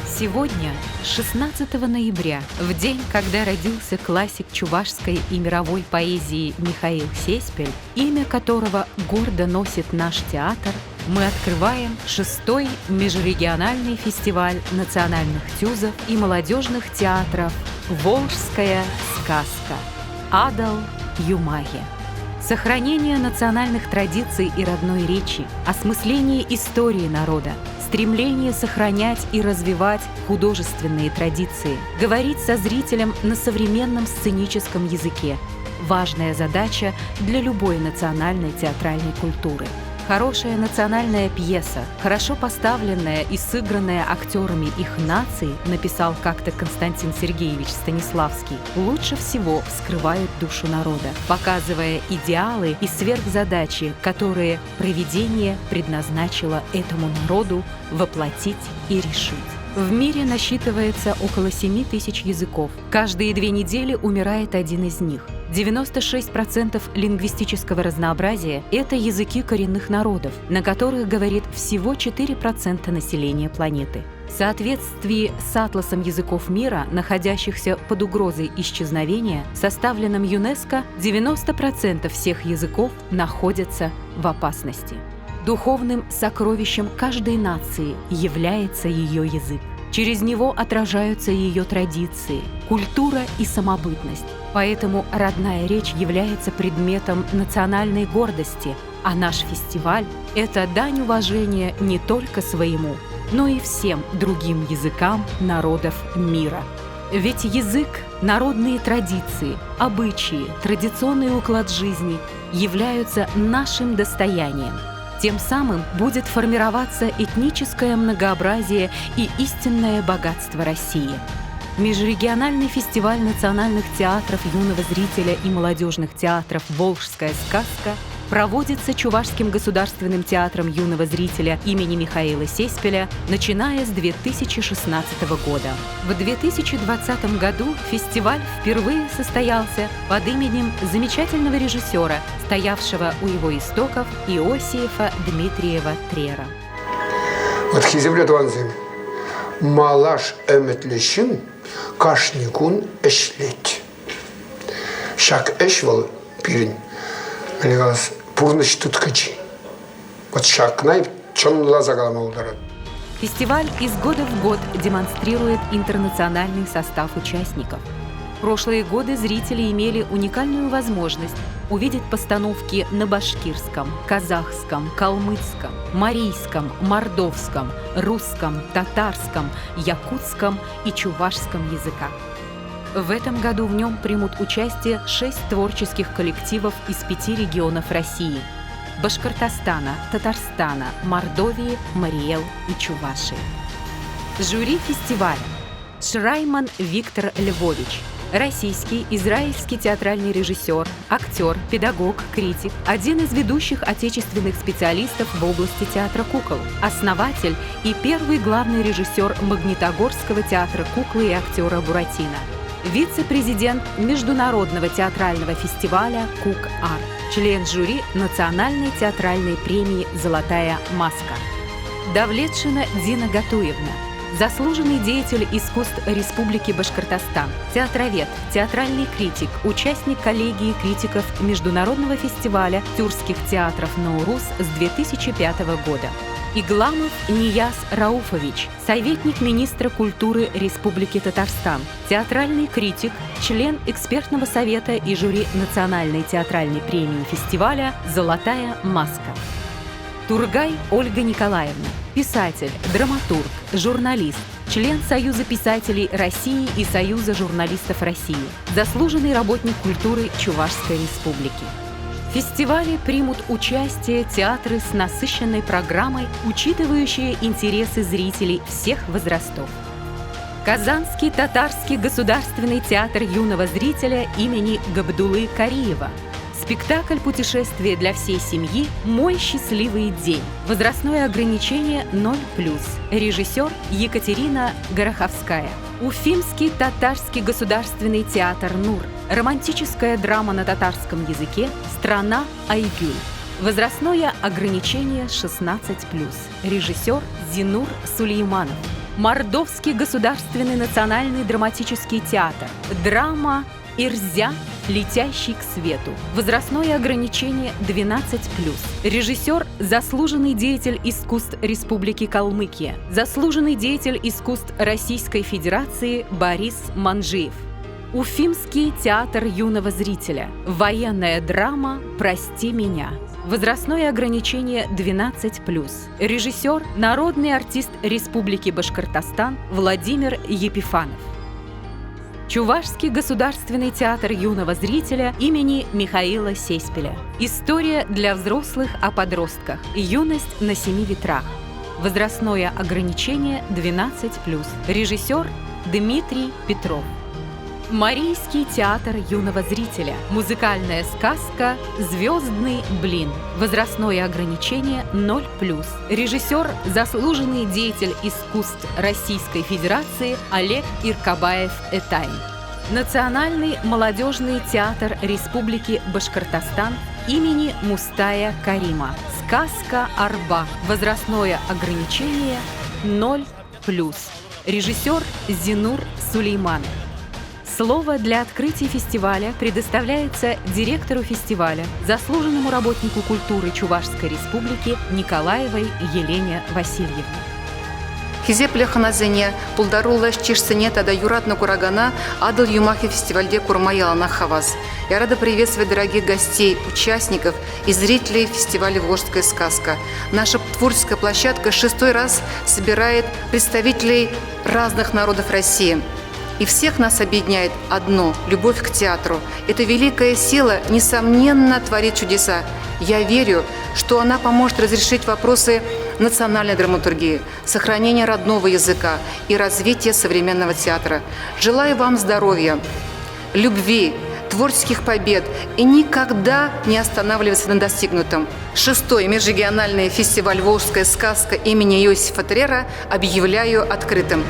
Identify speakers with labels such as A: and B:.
A: Сегодня, 16 ноября, в день, когда родился классик чувашской и мировой поэзии Михаил Сеспель, имя которого гордо носит наш театр, мы открываем 6-й межрегиональный фестиваль национальных тюзов и молодежных театров «Волжская сказка» Адал Юмаге. Сохранение национальных традиций и родной речи, осмысление истории народа, стремление сохранять и развивать художественные традиции, говорить со зрителем на современном сценическом языке – важная задача для любой национальной театральной культуры. Хорошая национальная пьеса, хорошо поставленная и сыгранная актерами их наций, написал как-то Константин Сергеевич Станиславский, лучше всего вскрывает душу народа, показывая идеалы и сверхзадачи, которые провидение предназначило этому народу воплотить и решить. В мире насчитывается около 7 тысяч языков. Каждые 2 недели умирает один из них. 96% лингвистического разнообразия – это языки коренных народов, на которых говорит всего 4% населения планеты. В соответствии с атласом языков мира, находящихся под угрозой исчезновения, составленным ЮНЕСКО, 90% всех языков находятся в опасности. Духовным сокровищем каждой нации является ее язык. Через него отражаются ее традиции, культура и самобытность. Поэтому родная речь является предметом национальной гордости, а наш фестиваль – это дань уважения не только своему, но и всем другим языкам народов мира. Ведь язык, народные традиции, обычаи, традиционный уклад жизни являются нашим достоянием. Тем самым будет формироваться этническое многообразие и истинное богатство России. Межрегиональный фестиваль национальных театров юного зрителя и молодежных театров «Волжская сказка» проводится Чувашским государственным театром юного зрителя имени Михаила Сеспеля, начиная с 2016 года. В 2020 году фестиваль впервые состоялся под именем замечательного режиссера, стоявшего у его истоков, Иосифа Дмитриева Трера.
B: Малаш эметлешин кашникун эшлет. Шак эшвал пирин. Мелегас пурныш туткачи. Вот шакнай чонла загаламалдары.
A: Фестиваль из года в год демонстрирует интернациональный состав участников. В прошлые годы зрители имели уникальную возможность увидеть постановки на башкирском, казахском, калмыцком, марийском, мордовском, русском, татарском, якутском и чувашском языках. В этом году в нем примут участие 6 творческих коллективов из 5 регионов России – Башкортостана, Татарстана, Мордовии, Мариэл и Чувашии. Жюри фестиваля – Шрайман Виктор Львович, российский, израильский театральный режиссер, актер, педагог, критик, один из ведущих отечественных специалистов в области театра кукол, основатель и первый главный режиссер Магнитогорского театра куклы и актера Буратино, вице-президент Международного театрального фестиваля «Кук-Арт», член жюри Национальной театральной премии «Золотая маска». Давлетшина Дина Гатуевна, заслуженный деятель искусств Республики Башкортостан, театровед, театральный критик, участник коллегии критиков Международного фестиваля тюркских театров «Наурус» с 2005 года. Игламов Нияз Рауфович, советник министра культуры Республики Татарстан, театральный критик, член экспертного совета и жюри Национальной театральной премии фестиваля «Золотая маска». Тургай Ольга Николаевна, писатель, драматург, журналист, член Союза писателей России и Союза журналистов России, заслуженный работник культуры Чувашской Республики. В фестивале примут участие театры с насыщенной программой, учитывающие интересы зрителей всех возрастов. Казанский татарский государственный театр юного зрителя имени Габдуллы Кариева. Спектакль «Путешествие для всей семьи. Мой счастливый день». Возрастное ограничение 0+. Режиссер Екатерина Гороховская. Уфимский татарский государственный театр «Нур». Романтическая драма на татарском языке «Страна Айгюль». Возрастное ограничение 16+. Режиссер Зинур Сулейманов. Мордовский государственный национальный драматический театр. Драма «Ирзя. Летящий к свету». Возрастное ограничение 12+. Режиссер – заслуженный деятель искусств Республики Калмыкия, заслуженный деятель искусств Российской Федерации Борис Манжиев. Уфимский театр юного зрителя. Военная драма «Прости меня». Возрастное ограничение 12+. Режиссер – народный артист Республики Башкортостан Владимир Епифанов. Чувашский государственный театр юного зрителя имени Михаила Сеспеля. История для взрослых о подростках. Юность на 7 ветрах. Возрастное ограничение 12+. Режиссер Дмитрий Петров. Марийский театр юного зрителя. Музыкальная сказка «Звездный блин». Возрастное ограничение 0+. Режиссер – заслуженный деятель искусств Российской Федерации Олег Иркабаев-Этайн. Национальный молодежный театр Республики Башкортостан имени Мустая Карима. Сказка «Арба». Возрастное ограничение 0+. Режиссер Зинур Сулейманов. Слово для открытия фестиваля предоставляется директору фестиваля, заслуженному работнику культуры Чувашской Республики Николаевой Елене Васильевне.
C: Хизеп леханазене пулдарулла чишсене тада юратна курагана адыл юмахи фестивальде курмаяла хаваз. Я рада приветствовать дорогих гостей, участников и зрителей фестиваля «Волжская сказка». Наша творческая площадка 6-й раз собирает представителей разных народов России. И всех нас объединяет одно – любовь к театру. Эта великая сила, несомненно, творит чудеса. Я верю, что она поможет разрешить вопросы национальной драматургии, сохранения родного языка и развития современного театра. Желаю вам здоровья, любви, творческих побед и никогда не останавливаться на достигнутом. 6-й межрегиональный фестиваль «Волжская сказка» имени Иосифа Трера объявляю открытым.